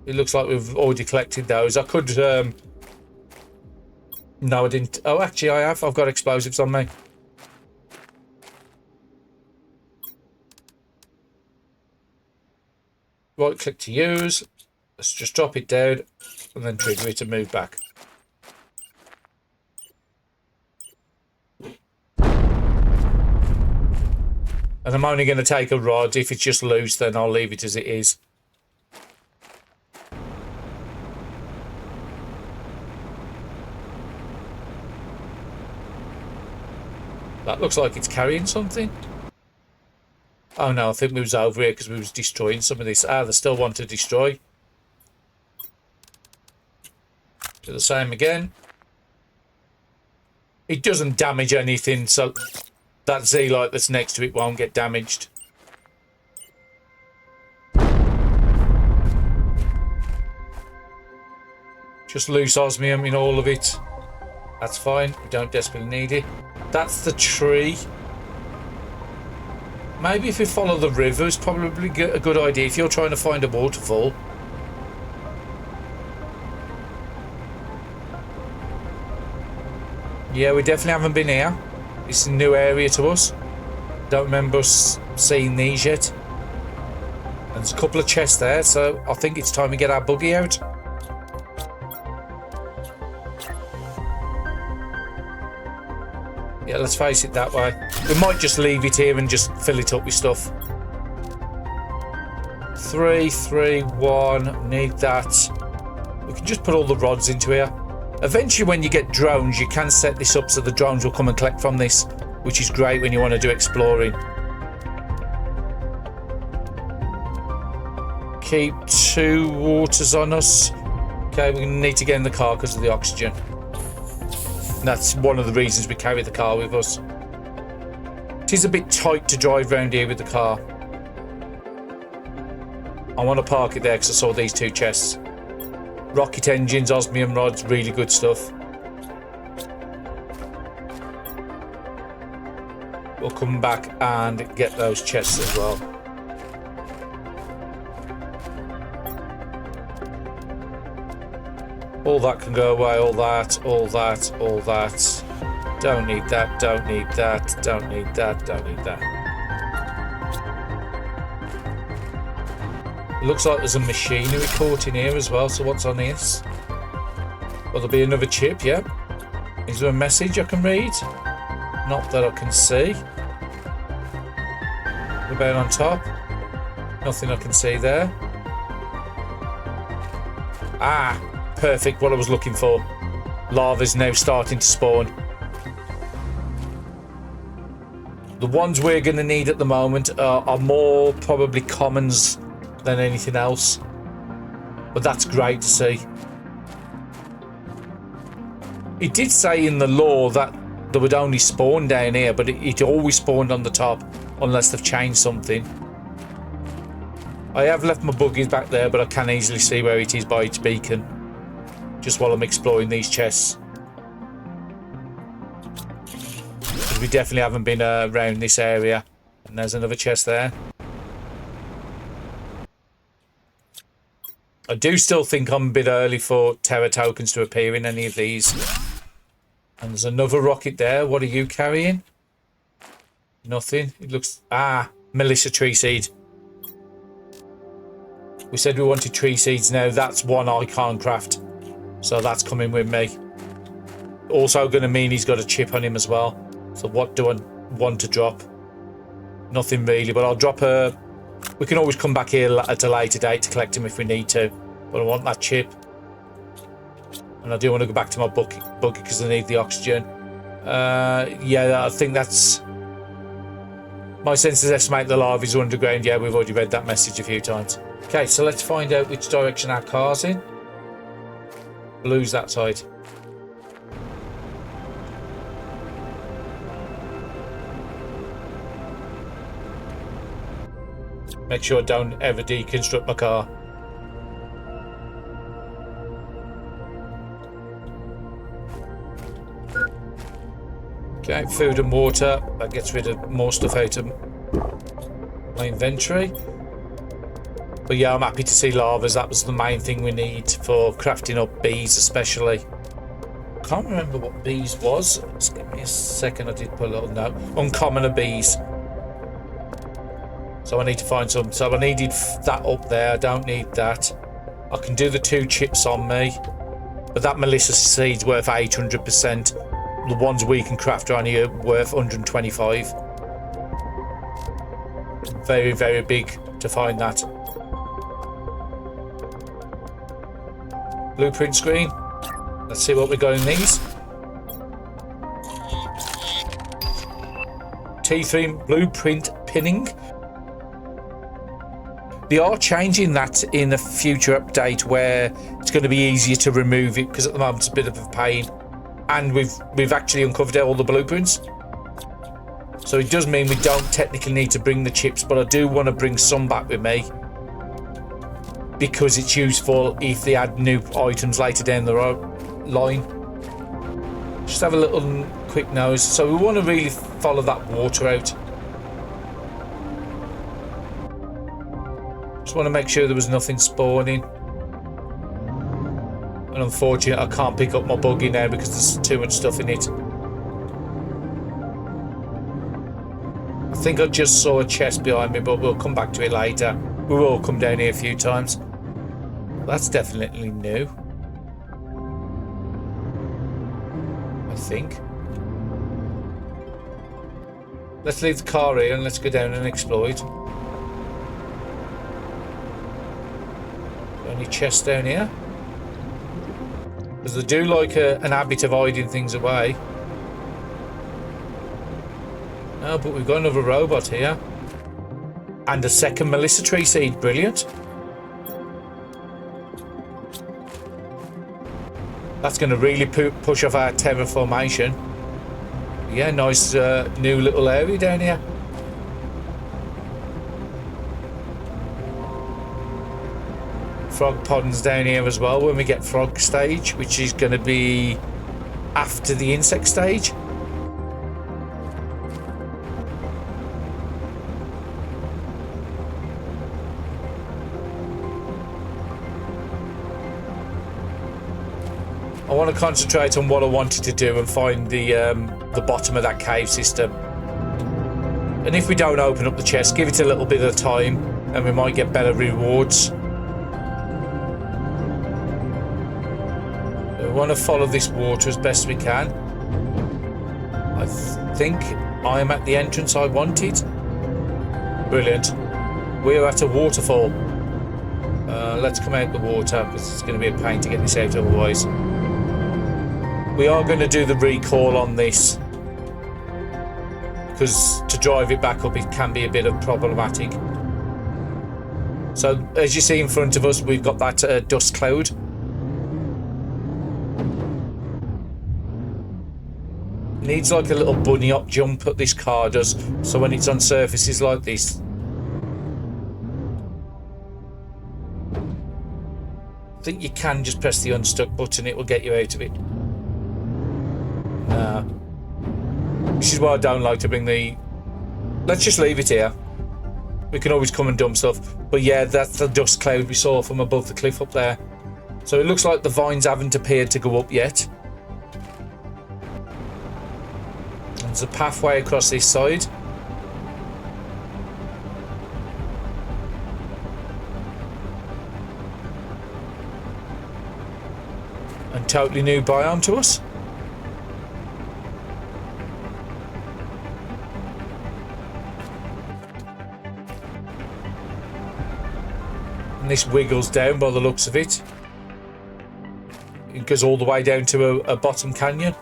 It looks like we've already collected those. I could no, I didn't. Oh, actually I have. I've got explosives on me. Right click to use. Let's just drop it down and then trigger it to move back. And I'm only going to take a rod. If it's just loose, then I'll leave it as it is. That looks like it's carrying something. Oh no, I think we was over here because we was destroying some of this. Ah, they still want to destroy. Do the same again. It doesn't damage anything, so that Z-light that's next to it won't get damaged. Just loose osmium in all of it. That's fine. We don't desperately need it. That's the tree. Maybe if we follow the river, it's probably a good idea if you're trying to find a waterfall. Yeah, we definitely haven't been here. It's a new area to us. Don't remember us seeing these yet. And there's a couple of chests there, so I think it's time we get our buggy out. Yeah, let's face it that way. We might just leave it here and just fill it up with stuff. 3, 3, 1. Need that. We can just put all the rods into here. Eventually, when you get drones, you can set this up so the drones will come and collect from this, which is great when you want to do exploring. Keep 2 waters on us. Okay, we're going to need to get in the car because of the oxygen. And that's one of the reasons we carry the car with us. It is a bit tight to drive around here with the car. I want to park it there because I saw these 2 chests. Rocket engines, osmium rods, really good stuff. We'll come back and get those chests as well. All that can go away, all that, all that, all that. Don't need that, don't need that, don't need that, don't need that. Looks like there's a machinery caught in here as well, so what's on this? Well, there'll be another chip, yeah. Is there a message I can read? Not that I can see. What about on top? Nothing I can see there. Ah, perfect, what I was looking for. Larva's now starting to spawn. The ones we're going to need at the moment are more probably commons than anything else, but that's great to see. It did say in the lore that they would only spawn down here, but it always spawned on the top unless they've changed something. I have left my buggies back there, but I can easily see where it is by its beacon just while I'm exploring these chests, because we definitely haven't been around this area. And there's another chest there. I do still think I'm a bit early for Terra tokens to appear in any of these. And there's another rocket there. What are you carrying? Nothing. It looks... Ah, Melissa tree seed. We said we wanted tree seeds now. That's one I can't craft. So that's coming with me. Also going to mean he's got a chip on him as well. So what do I want to drop? Nothing really, but I'll drop a We can always come back here at a later date to collect them if we need to. But I want that chip. And I do want to go back to my buggy because I need the oxygen. Yeah, I think that's... My sensors estimate the larvae are underground. Yeah, we've already read that message a few times. Okay, so let's find out which direction our car's in. Blue's that side. Make sure I don't ever deconstruct my car. Okay, food and water. That gets rid of more stuff out of my inventory. But yeah, I'm happy to see larvas. That was the main thing we need for crafting up bees especially. Can't remember what bees was. Just give me a second. I did put a little note. Uncommoner bees. So I need to find some. So I needed that up there. I don't need that. I can do the 2 chips on me. But that Melissa seed's worth 800%. The ones we can craft are only worth 125. Very, very big to find that. Blueprint screen. Let's see what we got in these. T3 blueprint pinning. They are changing that in a future update where it's going to be easier to remove it because at the moment it's a bit of a pain. And we've actually uncovered all the blueprints. So it does mean we don't technically need to bring the chips, but I do want to bring some back with me because it's useful if they add new items later down the line. Just have a little quick nose. So we want to really follow that water out. Just want to make sure there was nothing spawning. And unfortunately, I can't pick up my buggy now because there's too much stuff in it. I think I just saw a chest behind me, but we'll come back to it later. We will come down here a few times. That's definitely new. I think. Let's leave the car here and let's go down and exploit. Any chests down here? Because they do like an habit of hiding things away. Oh, but we've got another robot here. And a second Melissa tree seed. Brilliant. That's going to really push off our terraformation. Yeah, nice new little area down here. Frog ponds down here as well when we get frog stage, which is going to be after the insect stage. I want to concentrate on what I wanted to do and find the bottom of that cave system. And if we don't open up the chest, give it a little bit of time and we might get better rewards. We want to follow this water as best we can. I think I am at the entrance I wanted. Brilliant. We're at a waterfall. Let's come out the water because it's going to be a pain to get this out otherwise. We are going to do the recall on this because to drive it back up it can be a bit of problematic. So as you see in front of us, we've got that dust cloud. Needs like a little bunny hop jump that this car does, so when it's on surfaces like this. I think you can just press the unstuck button, it will get you out of it. This is why I don't like to bring the... Let's just leave it here. We can always come and dump stuff. But yeah, that's the dust cloud we saw from above the cliff up there. So it looks like the vines haven't appeared to go up yet. There's a pathway across this side. And totally new biome to us. this wiggles down by the looks of it. It goes all the way down to a bottom canyon.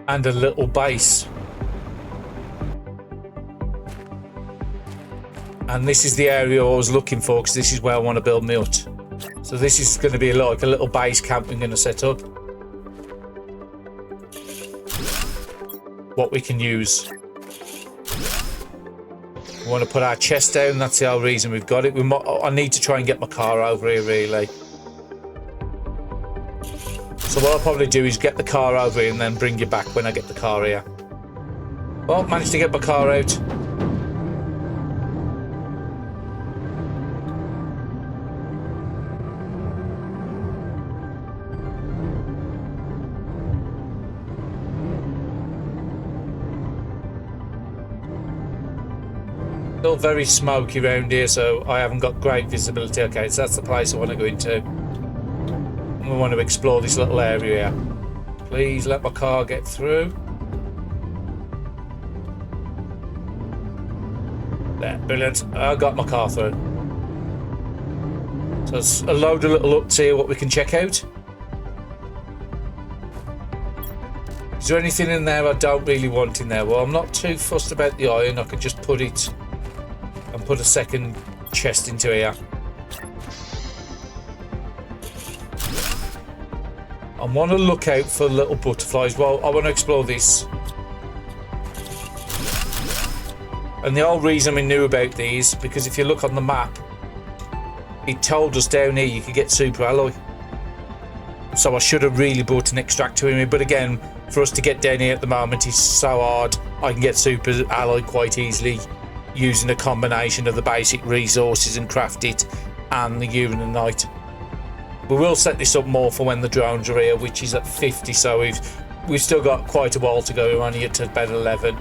And a little base. And this is the area I was looking for, because this is where I want to build my hut. So this is going to be like a little base camp we're going to set up. What we can use. We want to put our chest down. That's the whole reason we've got it. I need to try and get my car over here, really. So what I'll probably do is get the car over here and then bring you back when I get the car here. Well, managed to get my car out. Still very smoky around here, so I haven't got great visibility. Okay, so that's the place I want to go into. We want to explore this little area here. Please let my car get through. There, brilliant. I got my car through. So there's a load of little huts here what we can check out. Is there anything in there I don't really want in there? Well, I'm not too fussed about the iron. I could just put it and put a second chest into here. I want to look out for little butterflies. Well, I want to explore this. And the whole reason we knew about these, because if you look on the map, it told us down here you could get super alloy. So I should have really brought an extractor with me. But again, for us to get down here at the moment is so hard. I can get super alloy quite easily using a combination of the basic resources and craft it and the uranite. We will set this up more for when the drones are here, which is at 50, so we've still got quite a while to go. We're only at about 11.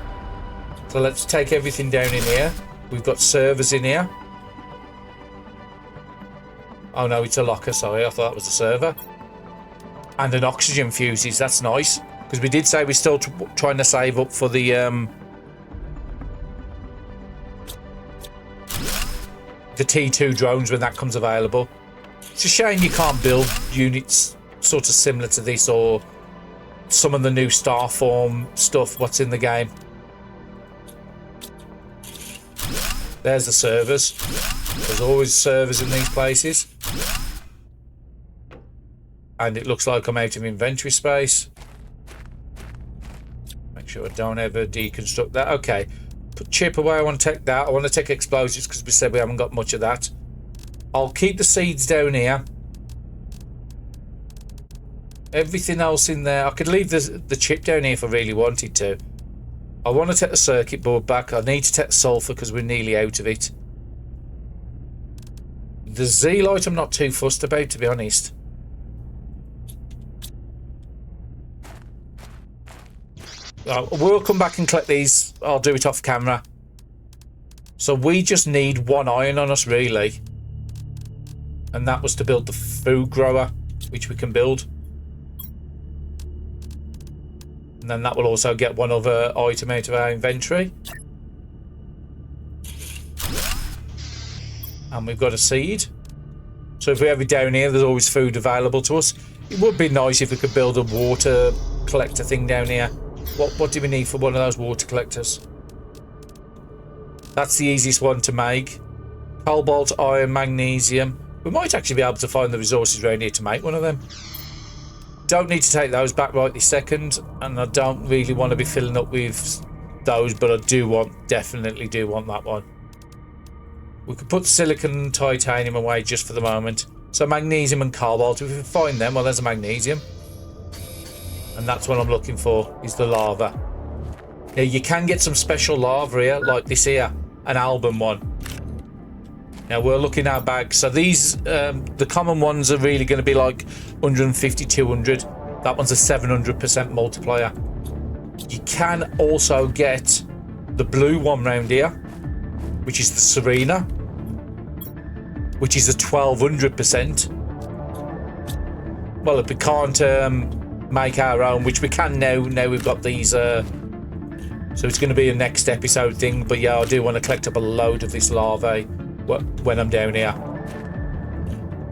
So let's take everything down in here. We've got servers in here. Oh no, it's a locker, sorry, I thought that was a server. And an oxygen fuses, that's nice. Because we did say we're still trying to save up for the T2 drones when that comes available. It's a shame you can't build units sort of similar to this or some of the new Starform stuff what's in the game. There's the servers. There's always servers in these places. And it looks like I'm out of inventory space. Make sure I don't ever deconstruct that. Okay. Put chip away. I want to take that. I want to take explosives because we said we haven't got much of that. I'll keep the seeds down here. Everything else in there. I could leave the chip down here if I really wanted to. I want to take the circuit board back. I need to take the sulphur because we're nearly out of it. The zeolite I'm not too fussed about, to be honest. We'll come back and collect these. I'll do it off camera. So we just need one iron on us, really. And that was to build the food grower, which we can build. And then that will also get one other item out of our inventory. And we've got a seed. So if we have it down here, there's always food available to us. It would be nice if we could build a water collector thing down here. What do we need for one of those water collectors? That's the easiest one to make. Cobalt, iron, magnesium. We might actually be able to find the resources around here to make one of them. Don't need to take those back right this second, and I don't really want to be filling up with those, but I definitely do want that one. We could put silicon and titanium away just for the moment. So magnesium and cobalt, if we can find them, well, there's a magnesium. And that's what I'm looking for, is the lava. Now, you can get some special lava here, like this here, an album one. Now, we're looking at our bags. So these, the common ones are really going to be like 150, 200. That one's a 700% multiplier. You can also get the blue one round here, which is the Serena, which is a 1200%. Well, if we can't make our own, which we can now we've got these, so it's going to be a next episode thing. But yeah, I do want to collect up a load of this larvae when I'm down here.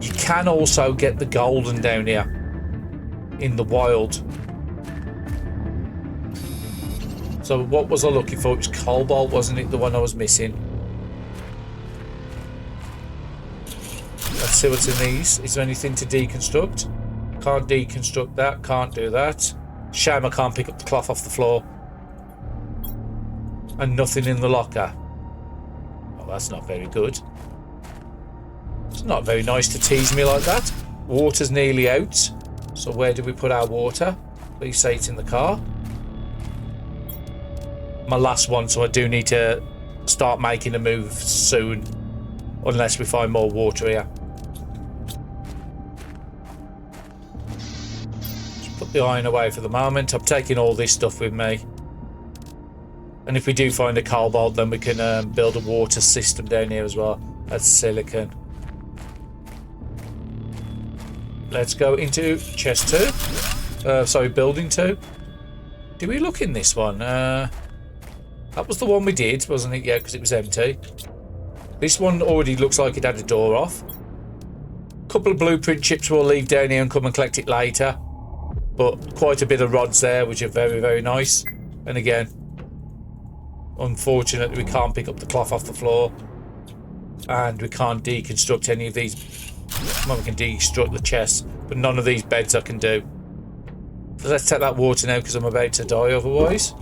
You can also get the golden down here in the wild. So what was I looking for? It was cobalt, wasn't it? The one I was missing. Let's see what's in these. Is there anything to deconstruct? Can't deconstruct that. Can't do that. Shame I can't pick up the cloth off the floor. And nothing in the locker. Oh, that's not very good. It's not very nice to tease me like that. Water's nearly out. So where do we put our water? Please say it's in the car. My last one, so I do need to start making a move soon. Unless we find more water here. Just put the iron away for the moment. I'm taking all this stuff with me. And if we do find a cobalt, then we can build a water system down here as well. That's silicon. Let's go into chest 2. Sorry, building 2. Did we look in this one? That was the one we did, wasn't it? Yeah, because it was empty. This one already looks like it had a door off. A couple of blueprint chips we'll leave down here and come and collect it later. But quite a bit of rods there, which are very, very nice. And again, unfortunately, we can't pick up the cloth off the floor. And we can't deconstruct any of these. Well, we can deconstruct the chest, but none of these beds I can do. So let's take that water now because I'm about to die otherwise.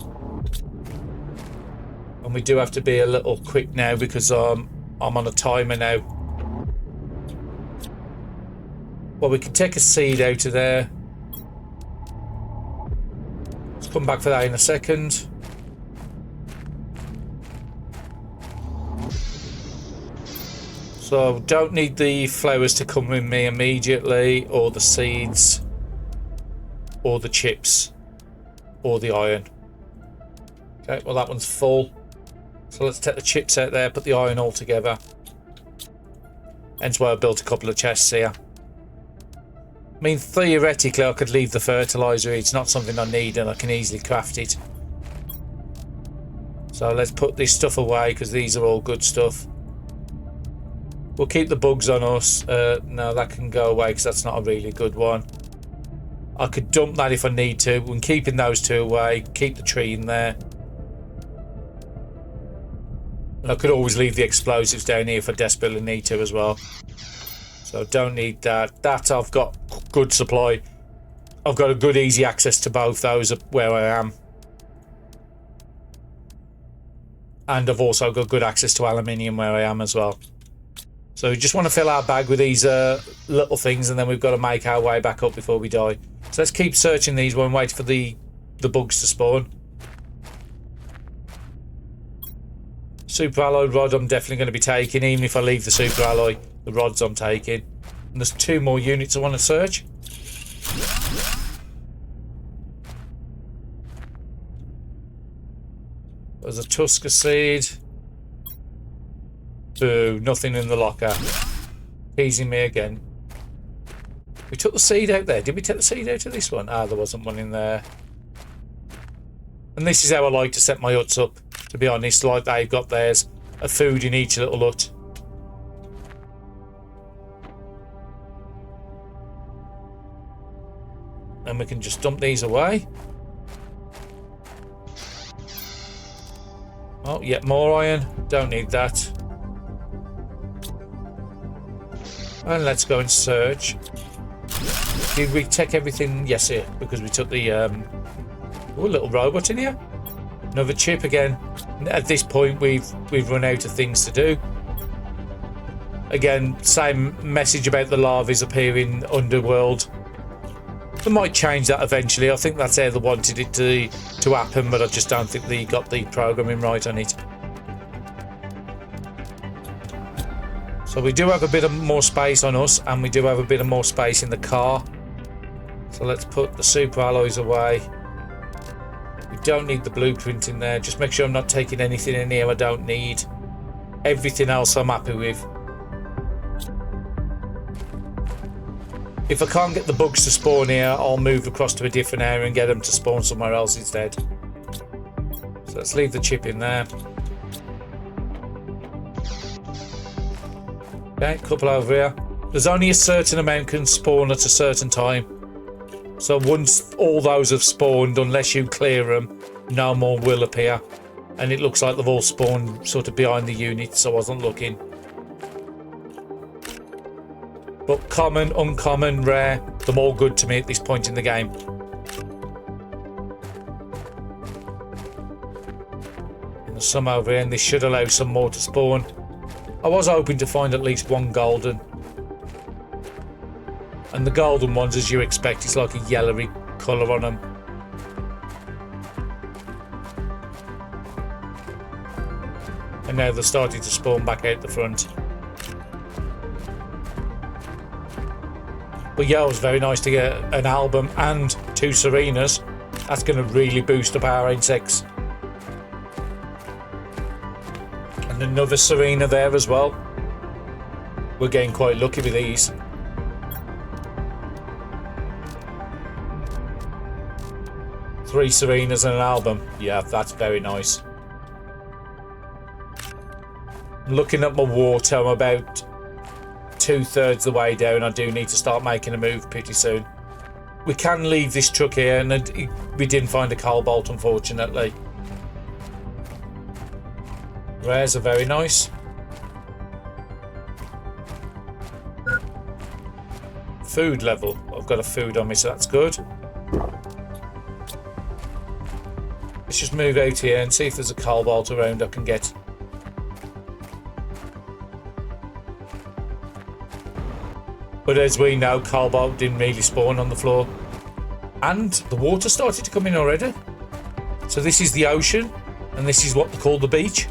And we do have to be a little quick now because I'm on a timer now. Well, we can take a seed out of there. Let's come back for that in a second. So don't need the flowers to come with me immediately, or the seeds, or the chips, or the iron. Okay, well that one's full. So let's take the chips out there, put the iron all together. Hence why I built a couple of chests here. I mean, theoretically I could leave the fertilizer. It's not something I need and I can easily craft it. So let's put this stuff away because these are all good stuff. We'll keep the bugs on us. No, that can go away because that's not a really good one. I could dump that if I need to. When keeping those two away, keep the tree in there. And I could always leave the explosives down here if I desperately need to as well. So don't need that. That I've got good supply. I've got a good easy access to both those where I am. And I've also got good access to aluminium where I am as well. So we just want to fill our bag with these little things, and then we've got to make our way back up before we die. So let's keep searching these while we wait for the bugs to spawn. Super alloy rod I'm definitely going to be taking, even if I leave the super alloy, the rods I'm taking. And there's 2 more units I want to search. There's a Tusker seed. Boo, nothing in the locker. Teasing me again. We took the seed out there. Did we take the seed out of this one? Ah, there wasn't one in there. And this is how I like to set my huts up, to be honest. Like they've got theirs. A food in each little hut. And we can just dump these away. Oh, yet more iron. Don't need that. And let's go and search. Did we take everything? Yes, here, because we took the oh, a little robot in here. Another chip again. At this point, we've run out of things to do. Again, same message about the larvae appearing underworld. They might change that eventually. I think that's how they wanted it to happen, but I just don't think they got the programming right on it. So we do have a bit of more space on us, and we do have a bit of more space in the car. So let's put the super alloys away. We don't need the blueprint in there. Just make sure I'm not taking anything in here I don't need. Everything else I'm happy with. If I can't get the bugs to spawn here, I'll move across to a different area and get them to spawn somewhere else instead. So let's leave the chip in there. Okay, couple over here. There's only a certain amount can spawn at a certain time. So once all those have spawned, unless you clear them, no more will appear. And it looks like they've all spawned sort of behind the unit, so I wasn't looking. But common, uncommon, rare, they're all good to me at this point in the game. And there's some over here, and this should allow some more to spawn. I was hoping to find at least one golden. And the golden ones, as you expect, it's like a yellowy colour on them. And now they're starting to spawn back out the front. But yeah, it was very nice to get an album and 2 Serenas. That's going to really boost up our insects. And another Serena there as well. We're getting quite lucky with these. Three Serenas and an album. Yeah, that's very nice. Looking at my water, I'm about 2/3 the way down. I do need to start making a move pretty soon. We can leave this truck here, and we didn't find a cobalt, unfortunately. Rares are very nice. Food level. I've got a food on me, so that's good. Let's just move out here and see if there's a cobalt around I can get. But as we know, cobalt didn't really spawn on the floor. And the water started to come in already. So this is the ocean, and this is what they call the beach.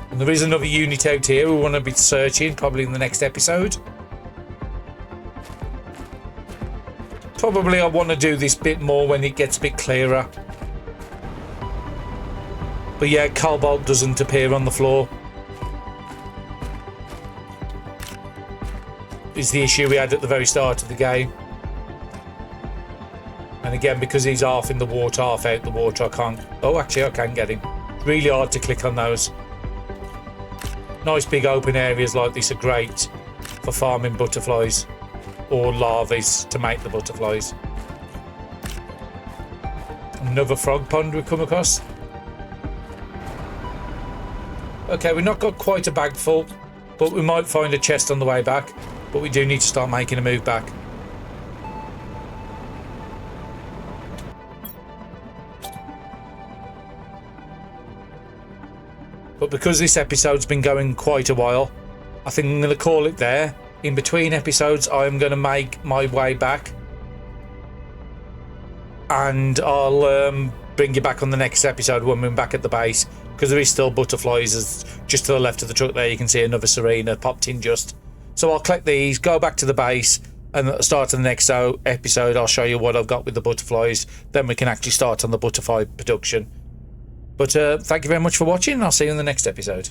And there is another unit out here we want to be searching, probably in the next episode. Probably I want to do this bit more when it gets a bit clearer. But yeah, cobalt doesn't appear on the floor. Is the issue we had at the very start of the game. And again, because he's half in the water, half out the water, I can't... Oh, actually, I can get him. It's really hard to click on those. Nice big open areas like this are great for farming butterflies or larvae to make the butterflies. Another frog pond we come across. Okay, we've not got quite a bag full, but we might find a chest on the way back. But we do need to start making a move back. But because this episode's been going quite a while, I think I'm going to call it there. In between episodes, I'm going to make my way back. And I'll bring you back on the next episode when we're back at the base. Because there is still butterflies. Just to the left of the truck there, you can see another Serena popped in just. So I'll collect these, go back to the base, and at the start of the next episode, I'll show you what I've got with the butterflies. Then we can actually start on the butterfly production. But thank you very much for watching, and I'll see you in the next episode.